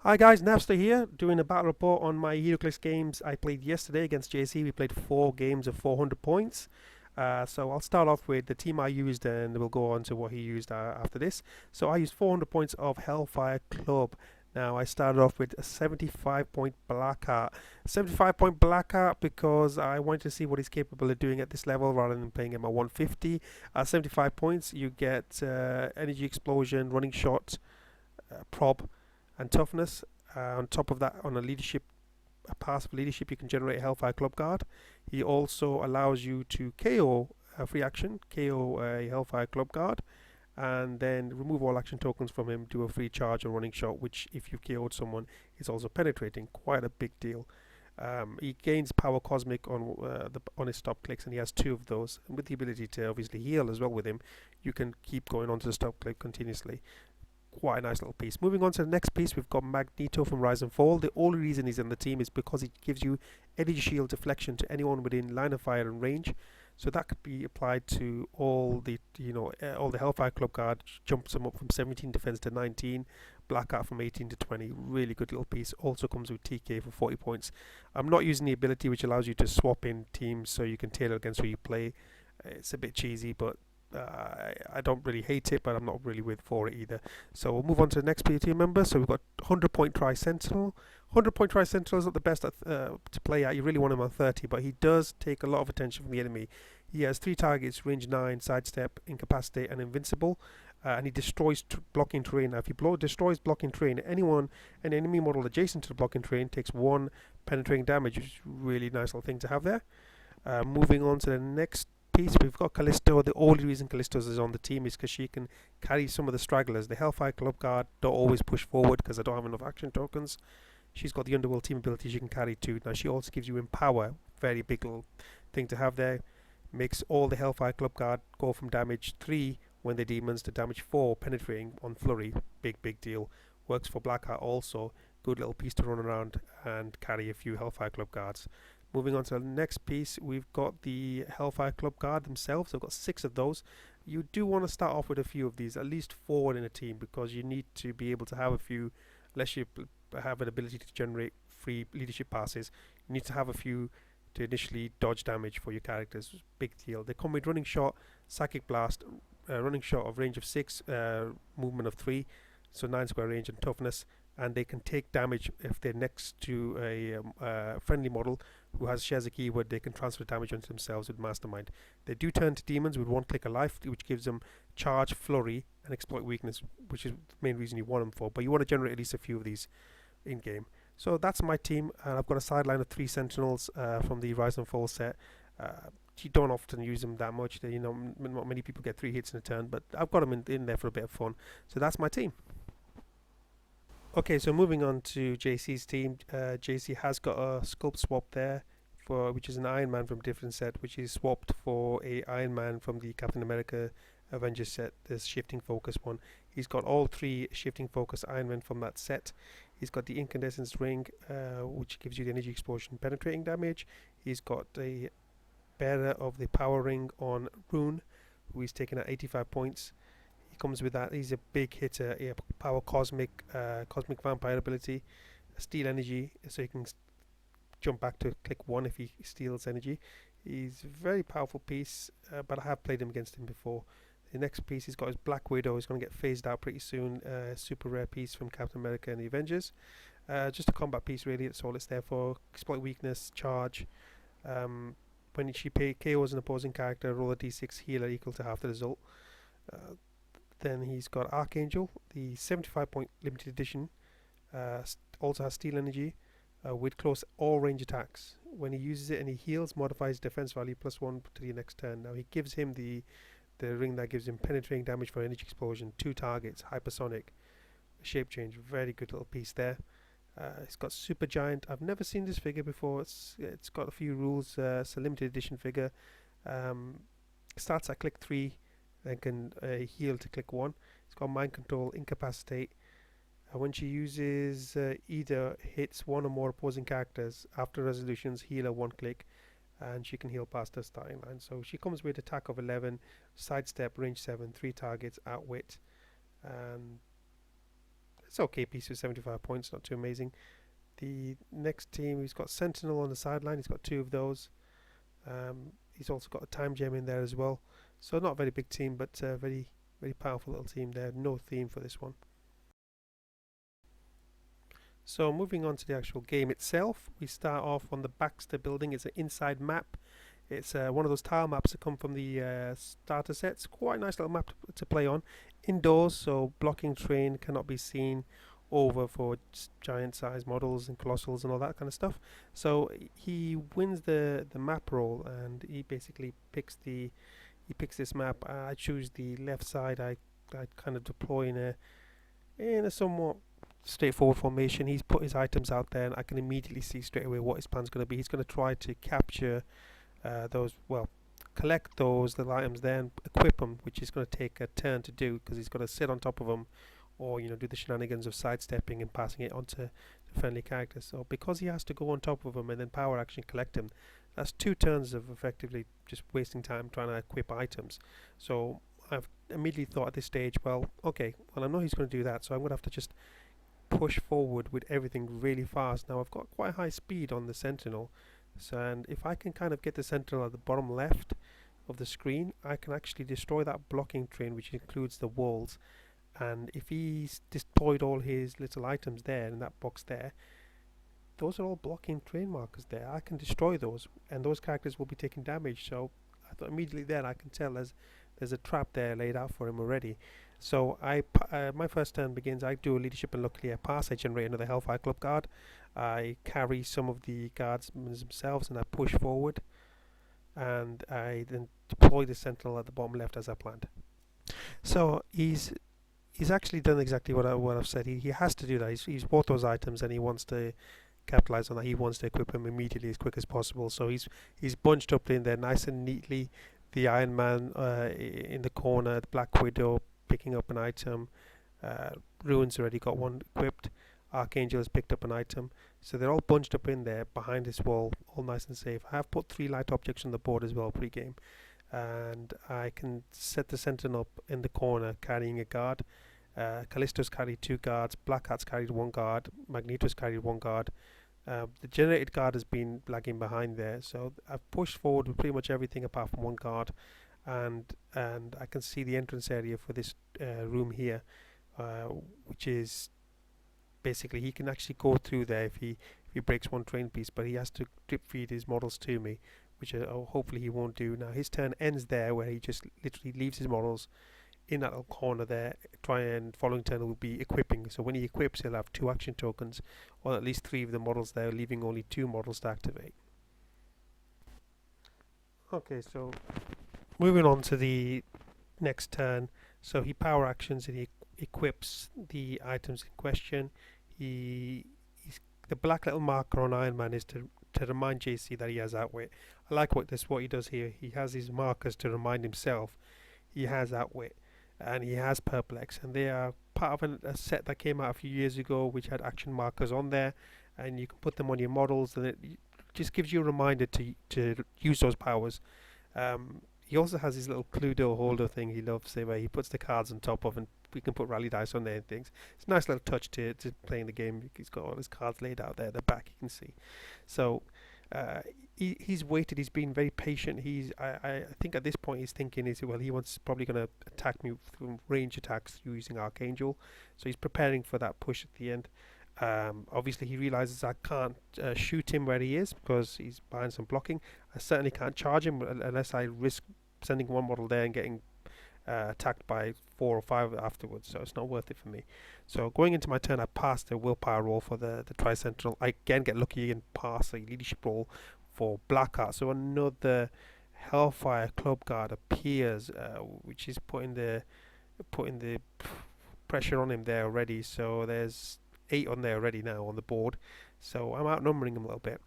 Hi guys, Navster here, doing a battle report on my Heroclix games I played yesterday against JC. We played 4 games of 400 points. So I'll start off with the team I used and we'll go on to what he used after this. So I used 400 points of Hellfire Club. Now I started off with a 75 point Blackheart. 75 point Blackheart because I wanted to see what he's capable of doing at this level rather than playing him at 150. At 75 points you get Energy Explosion, Running Shot, Prob and Toughness. On top of that, on a passive leadership, you can generate a Hellfire Club card. He also allows you to KO a free action, KO a Hellfire Club card, and then remove all action tokens from him, do a free charge or running shot, which if you've KO'd someone is also penetrating, quite a big deal. He gains power cosmic on his stop clicks, and he has 2 of those. And with the ability to obviously heal as well with him, you can keep going on to the stop click continuously. Quite a nice little piece. Moving on to the next piece, we've got Magneto from Rise and Fall. The only reason he's in the team is because he gives you energy shield deflection to anyone within line of fire and range. So that could be applied to all the all the Hellfire Club cards. Jumps them up from 17 defense to 19. Blackheart from 18 to 20. Really good little piece. Also comes with TK for 40 points. I'm not using the ability which allows you to swap in teams so you can tailor against who you play. It's a bit cheesy, but I don't really hate it, but I'm not really for it either. So we'll move on to the next team member. So we've got 100 point Tri Sentinel. 100 point Tri Sentinel is not the best to play at. You really want him on 30, but he does take a lot of attention from the enemy. He has 3 targets: range 9, sidestep, incapacitate, and invincible. And he destroys blocking terrain. Now, if he destroys blocking terrain, an enemy model adjacent to the blocking terrain takes 1 penetrating damage, which is a really nice little thing to have there. Moving on to the next piece, we've got Callisto. The only reason Callisto is on the team is because she can carry some of the stragglers. The Hellfire Club card don't always push forward because I don't have enough action tokens. She's got the Underworld team ability she can carry too. Now she also gives you Empower, very big little thing to have there. Makes all the Hellfire Club card go from damage 3 when they're demons to damage 4 penetrating on flurry. Big deal. Works for Blackheart also. Good little piece to run around and carry a few Hellfire Club cards. Moving on to the next piece, we've got the Hellfire Club card themselves. I've got 6 of those. You do want to start off with a few of these, at least 4 in a team, because you need to be able to have a few, unless you have an ability to generate free leadership passes, you need to have a few to initially dodge damage for your characters. Big deal. They come with Running Shot, Psychic Blast, Running Shot of range of 6, movement of 3, so 9 square range and toughness, and they can take damage if they're next to a friendly model who shares a keyword. They can transfer damage onto themselves with Mastermind. They do turn to demons with 1 click of life, which gives them charge, flurry, and exploit weakness, which is the main reason you want them for. But you want to generate at least a few of these in game. So that's my team, and I've got a sideline of 3 Sentinels from the Rise and Fall set. You don't often use them that much. Not many people get 3 hits in a turn, but I've got them in there for a bit of fun. So that's my team. Okay, so moving on to JC's team. JC has got a sculpt swap there, which is an Iron Man from a different set, which is swapped for a Iron Man from the Captain America Avengers set, this shifting focus one. He's got all 3 shifting focus Iron Man from that set. He's got the incandescence ring, which gives you the energy explosion penetrating damage. He's got a bearer of the power ring on Rune, who he's taken at 85 points. Comes with that. He's a big hitter. Power cosmic vampire ability, steal energy, so he can jump back to click 1 if he steals energy. He's a very powerful piece, but I have played him against him before. The next piece, he's got his Black Widow. He's going to get phased out pretty soon. Super rare piece from Captain America and the Avengers. Just a combat piece really. That's all it's there for. Exploit weakness, charge. When she KOs an opposing character, roll a d6 healer equal to half the result. Then he's got Archangel, the 75 point limited edition, also has steal energy with close all range attacks. When he uses it and he heals, modifies defense value +1 to the next turn. Now he gives him the ring that gives him penetrating damage for energy explosion, 2 targets, hypersonic, shape change. Very good little piece there. It's got Super Giant. I've never seen this figure before. It's got a few rules. It's a limited edition figure. Starts at click 3. Then can heal to click 1. It's got Mind Control, Incapacitate. When she uses either hits 1 or more opposing characters after resolutions, heal her 1 click, and she can heal past her starting line. So she comes with attack of 11, sidestep, range 7, 3 targets, outwit, and It's okay piece with 75 points, not too amazing. The next team, he's got Sentinel on the sideline. He's got 2 of those. He's also got a time gem in there as well. So not a very big team, but very very powerful little team there. No theme for this one. So moving on to the actual game itself, we start off on the Baxter building. It's an inside map. It's one of those tile maps that come from the starter sets. Quite a nice little map to play on. Indoors, so blocking terrain cannot be seen over for giant size models and colossals and all that kind of stuff. So he wins the map roll, and he basically picks this map. I choose the left side. I kind of deploy in a somewhat straightforward formation. He's put his items out there, and I can immediately see straight away what his plan's going to be. He's going to try to capture collect those little items, then equip them, which is going to take a turn to do because he's got to sit on top of them, or do the shenanigans of sidestepping and passing it onto the friendly characters. So because he has to go on top of them and then power action collect them, that's 2 turns of effectively just wasting time trying to equip items. So I've immediately thought at this stage, well, okay, well I know he's going to do that, so I'm going to have to just push forward with everything really fast. Now I've got quite high speed on the Sentinel, so, and if I can kind of get the Sentinel at the bottom left of the screen, I can actually destroy that blocking terrain, which includes the walls. And if he's deployed all his little items there in that box there, those are all blocking terrain markers there. I can destroy those, and those characters will be taking damage. So I thought immediately then I can tell there's a trap there laid out for him already. So my first turn begins. I do a leadership, and luckily I pass. I generate another Hellfire Club guard. I carry some of the guardsmen themselves, and I push forward. And I then deploy the Sentinel at the bottom left as I planned. So he's actually done exactly what I've said. He has to do that. He's bought those items, and he wants to capitalize on that. He wants to equip them immediately as quick as possible. So he's bunched up in there nice and neatly. The Iron Man in the corner, the Black Widow picking up an item. Ruin's already got one equipped. Archangel has picked up an item. So they're all bunched up in there behind this wall, all nice and safe. I have put 3 light objects on the board as well pre-game. And I can set the Sentinel up in the corner carrying a guard. Callisto's carried 2 guards, Black Hat's carried 1 guard, Magneto's carried 1 guard. The generated guard has been lagging behind there, so I've pushed forward with pretty much everything apart from 1 guard, and I can see the entrance area for this room here, which is basically he can actually go through there if he breaks 1 train piece, but he has to drip feed his models to me, which hopefully he won't do. Now his turn ends there, where he just literally leaves his models in that little corner there. Following turn will be equipping. So when he equips, he'll have 2 action tokens, or at least 3 of the models there, leaving only 2 models to activate. Okay, so moving on to the next turn. So he power actions and he equips the items in question. The black little marker on Iron Man is to remind JC that he has outwit. I like what he does here. He has these markers to remind himself he has outwit, and he has perplex, and they are part of a set that came out a few years ago which had action markers on there, and you can put them on your models, and it just gives you a reminder to use those powers. He also has his little Cluedo holder thing he loves, where he puts the cards on top of, and we can put rally dice on there and things. It's a nice little touch to playing the game. He's got all his cards laid out there at the back, you can see. So he's waited. He's been very patient. I think at this point he's thinking he wants probably going to attack me through range attacks using Archangel. So he's preparing for that push at the end. Obviously he realizes I can't shoot him where he is because he's behind some blocking. I certainly can't charge him unless I risk sending 1 model there and getting attacked by 4 or 5 afterwards, so it's not worth it for me. So going into my turn, I pass the willpower roll for the Tri-Sentinel. I again get lucky and pass a leadership roll for Black Hat. So another Hellfire Club Guard appears, which is putting the pressure on him there already. So there's 8 on there already now on the board. So I'm outnumbering him a little bit.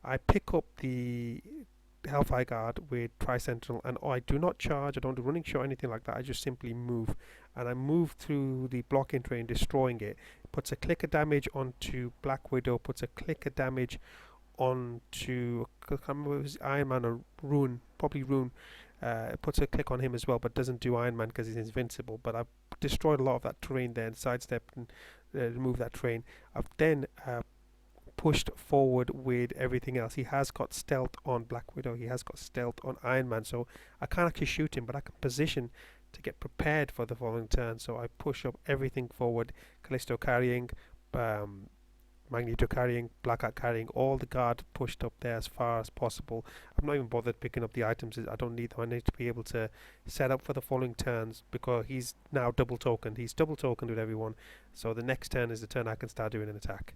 I pick up the Hellfire Guard with Tri-Sentinel, and I do not charge, I don't do running shot or anything like that. I just simply move, and I move through the blocking terrain, destroying it. Puts a click of damage onto Black Widow, puts a click of damage onto, I can't remember if it was Iron Man or Rune, probably Rune. Puts a click on him as well, but doesn't do Iron Man because he's invincible. But I've destroyed a lot of that terrain there and sidestepped and remove that train. I've then pushed forward with everything else. He has got stealth on Black Widow, he has got stealth on Iron Man, so I can't actually shoot him, but I can position to get prepared for the following turn. So I push up everything forward, Callisto carrying, Magneto carrying, Blackheart carrying, all the guard pushed up there as far as possible. I'm not even bothered picking up the items, I don't need them. I need to be able to set up for the following turns, because he's now double tokened. He's double tokened with everyone, so the next turn is the turn I can start doing an attack.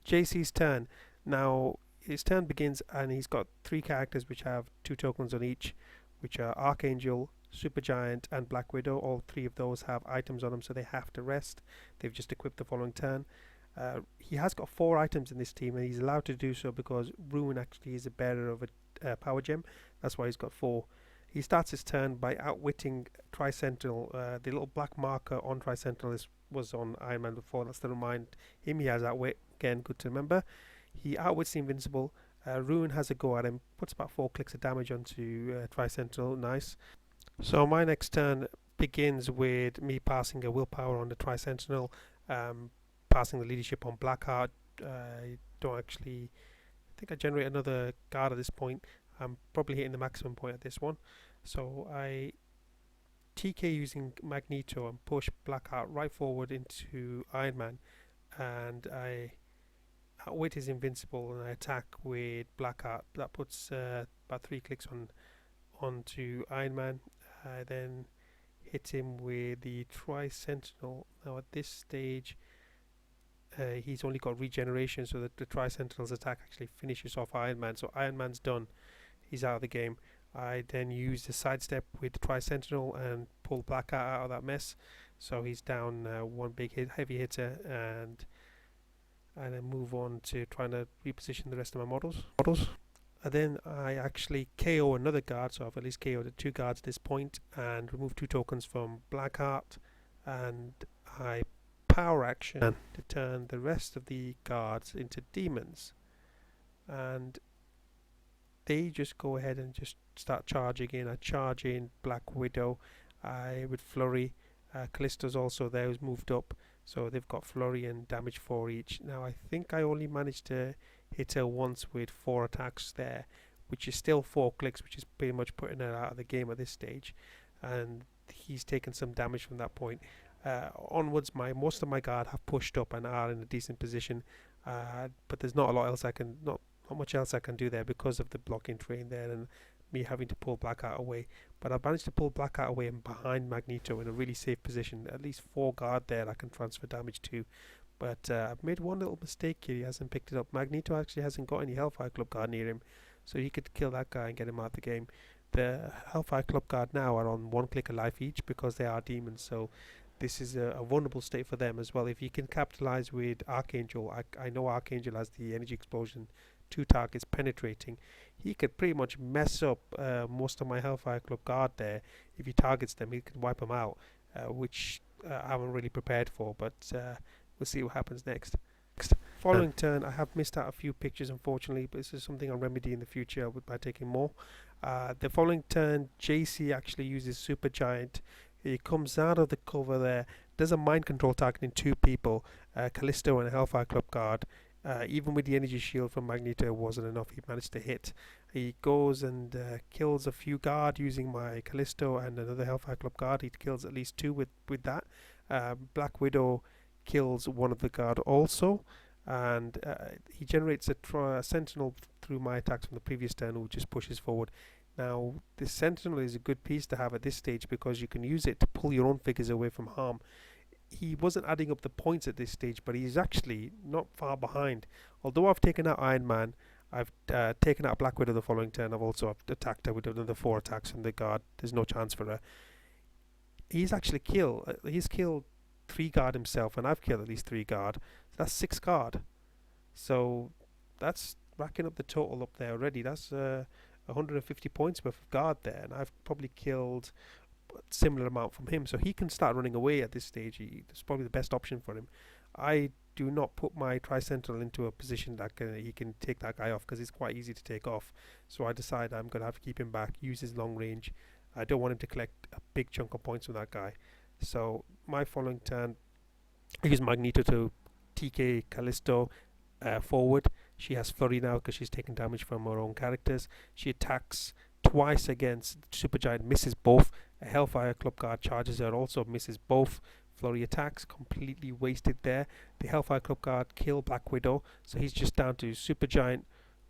JC's turn. Now his turn begins and he's got 3 characters which have 2 tokens on each, which are Archangel, Supergiant and Black Widow. All 3 of those have items on them, so they have to rest. They've just equipped the following turn. He has got 4 items in this team, and he's allowed to do so because Ruin actually is a bearer of a power gem. That's why he's got 4. He starts his turn by outwitting Tricentennial. The little black marker on Tricentennial was on Iron Man before. That's to remind him he has outwit. Again, good to remember. He outwits the Invincible. Ruin has a go at him, puts about 4 clicks of damage onto Tricentennial. Nice. So my next turn begins with me passing a willpower on the Tricentennial, passing the leadership on Blackheart. I don't actually think I generate another guard at this point. I'm probably hitting the maximum point at this one. So I TK using Magneto and push Blackheart right forward into Iron Man, and I outwit his Invincible and I attack with Blackheart. That puts about 3 clicks onto Iron Man. I then hit him with the Tricentennial. Now at this stage he's only got regeneration, so that the Tricentennial's attack actually finishes off Iron Man. So Iron Man's done, he's out of the game. I then use the sidestep with the Tricentennial and pull Blackheart out of that mess, so he's down 1 big heavy hitter, and then move on to trying to reposition the rest of my models. And then I actually KO another guard, so I've at least KO'd the 2 guards at this point, and remove 2 tokens from Blackheart, and I power action to turn the rest of the guards into demons, and they just go ahead and just start charging in. I charge in Black Widow with Flurry. Callisto's also there, who's moved up, so they've got Flurry and damage 4 each. Now I think I only managed to hit her once with 4 attacks there, which is still 4 clicks, which is pretty much putting her out of the game at this stage, and he's taken some damage from that point. Onwards, most of my guard have pushed up and are in a decent position, but there's not a lot else I can, not much else I can do there because of the blocking train there and me having to pull Blackheart away. But I've managed to pull Blackheart away and behind Magneto in a really safe position. At least 4 guard there I can transfer damage to. But I've made one little mistake here. He hasn't picked it up. Magneto actually hasn't got any Hellfire Club guard near him, so he could kill that guy and get him out of the game. The Hellfire Club guard now are on 1 click of life each because they are demons, so this is a vulnerable state for them as well. If you can capitalize with Archangel, I know Archangel has the energy explosion, 2 targets penetrating. He could pretty much mess up most of my Hellfire Club guard there. If he targets them, he can wipe them out, which I haven't really prepared for, but we'll see what happens next. Following turn, I have missed out a few pictures unfortunately, but this is something I'll remedy in the future by taking more. The following turn, JC actually uses Supergiant. He comes out of the cover there, does a mind control targeting 2 people, Callisto and a Hellfire Club guard. Even with the energy shield from Magneto, it wasn't enough. He managed to hit. He goes and kills a few guard using my Callisto and another Hellfire Club guard. He kills at least 2 with that. Black Widow kills one of the guard also, and he generates a Sentinel through my attacks from the previous turn, who just pushes forward. Now this Sentinel is a good piece to have at this stage because you can use it to pull your own figures away from harm. He wasn't adding up the points at this stage, but he's actually not far behind. Although I've taken out Iron Man, I've taken out Black Widow the following turn. I've also attacked her with another 4 attacks from the guard. There's no chance for her. He's actually killed. He's killed 3 guard himself, and I've killed at least 3 guard. So that's 6 guard. So that's racking up the total up there already. That's 150 points worth of guard there, and I've probably killed a similar amount from him, so he can start running away at this stage. It's probably the best option for him. I do not put my Tricentennial into a position that he can take that guy off, because it's quite easy to take off. So I decide I'm going to have to keep him back, use his long range. I don't want him to collect a big chunk of points from that guy. So my following turn, I use Magneto to TK Callisto forward. She has flurry now because she's taking damage from her own characters. She attacks twice against Supergiant, misses both. A Hellfire Club Guard charges her, also misses both. Flurry attacks, completely wasted there. The Hellfire Club Guard kill Black Widow, so he's just down to Supergiant,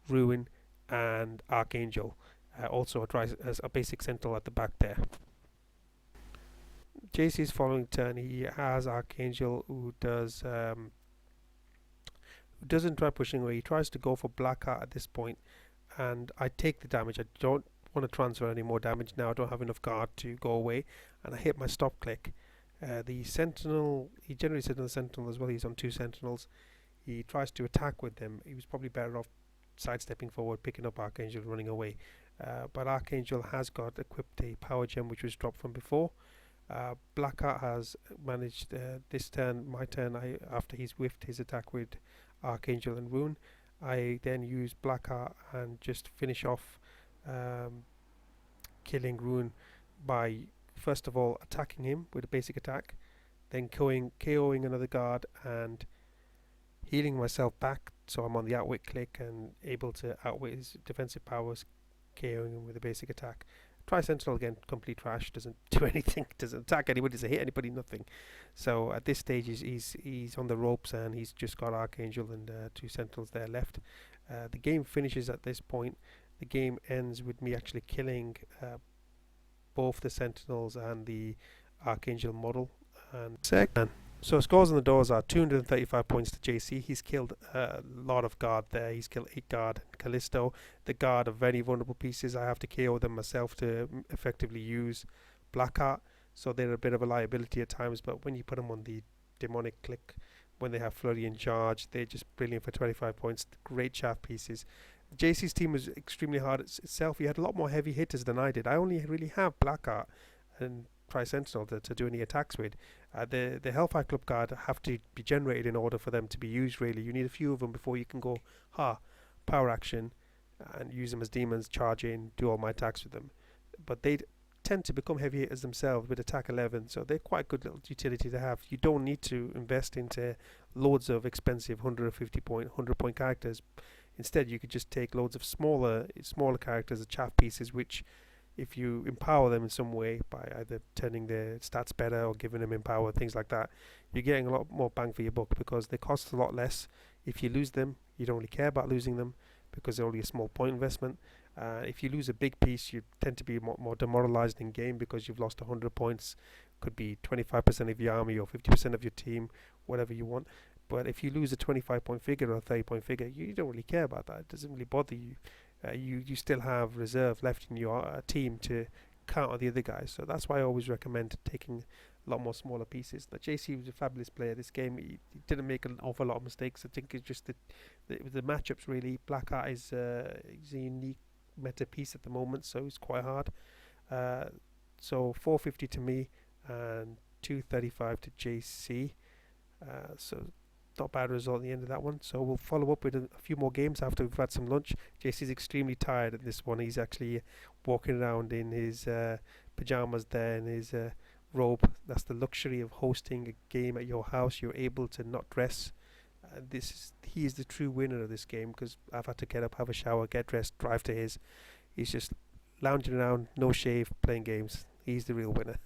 Ruin, and Archangel. Also as a basic sentinel at the back there. JC's following turn, he has Archangel who doesn't try pushing away. He tries to go for Blackheart at this point, and I take the damage. I don't want to transfer any more damage now. I don't have enough guard to go away, and I hit my stop click. The Sentinel, he generates another Sentinel as well. He's on 2 Sentinels. He tries to attack with them. He was probably better off sidestepping forward, picking up Archangel, running away. But Archangel has got equipped a power gem which was dropped from before. Blackheart has managed this turn, my turn, after he's whiffed his attack with Archangel and Rune. I then use Blackheart and just finish off killing Rune by first of all attacking him with a basic attack, then KOing another guard and healing myself back, so I'm on the outwit click and able to outwit his defensive powers, KOing him with a basic attack. Try Sentinel again, complete trash, doesn't do anything, doesn't attack anybody, doesn't hit anybody, nothing. So at this stage he's on the ropes and he's just got Archangel and 2 Sentinels there left. The game finishes at this point. The game ends with me actually killing both the Sentinels and the Archangel model. And so scores on the doors are 235 points to JC. He's killed a lot of guard there. He's killed 8 guard and Callisto. The guard are very vulnerable pieces. I have to KO them myself to effectively use Blackheart. So they're a bit of a liability at times, but when you put them on the demonic click, when they have flurry and charge, they're just brilliant for 25 points. Great chaff pieces. JC's team was extremely hard itself. He had a lot more heavy hitters than I did. I only really have Blackheart and Tri-Sentinel to do any attacks with. The Hellfire Club Guard have to be generated in order for them to be used, really. You need a few of them before you can go, power action, and use them as demons, charge in, do all my attacks with them. But they tend to become heavy hitters themselves with attack 11, so they're quite good little utility to have. You don't need to invest into loads of expensive 150 point, 100 point characters. Instead, you could just take loads of smaller characters, chaff pieces, which if you empower them in some way by either turning their stats better or giving them empower, things like that, you're getting a lot more bang for your buck because they cost a lot less. If you lose them, you don't really care about losing them because they're only a small point investment. If you lose a big piece, you tend to be more demoralized in game because you've lost 100 points. Could be 25% of your army or 50% of your team, whatever you want. But if you lose a 25 point figure or a 30 point figure, you don't really care about that. It doesn't really bother you. You still have reserve left in your team to counter the other guys. So that's why I always recommend taking a lot more smaller pieces. Now, JC was a fabulous player this game. He didn't make an awful lot of mistakes. I think it's just the matchups really. Blackheart is a unique meta piece at the moment, so it's quite hard. So 450 to me and 235 to JC. So not bad result at the end of that one. So we'll follow up with a few more games after we've had some lunch. JC's extremely tired at this one. He's actually walking around in his pajamas there, in his robe. That's the luxury of hosting a game at your house. You're able to not dress. He is the true winner of this game because I've had to get up, have a shower, get dressed, drive to his. He's just lounging around, no shave, playing games. He's the real winner.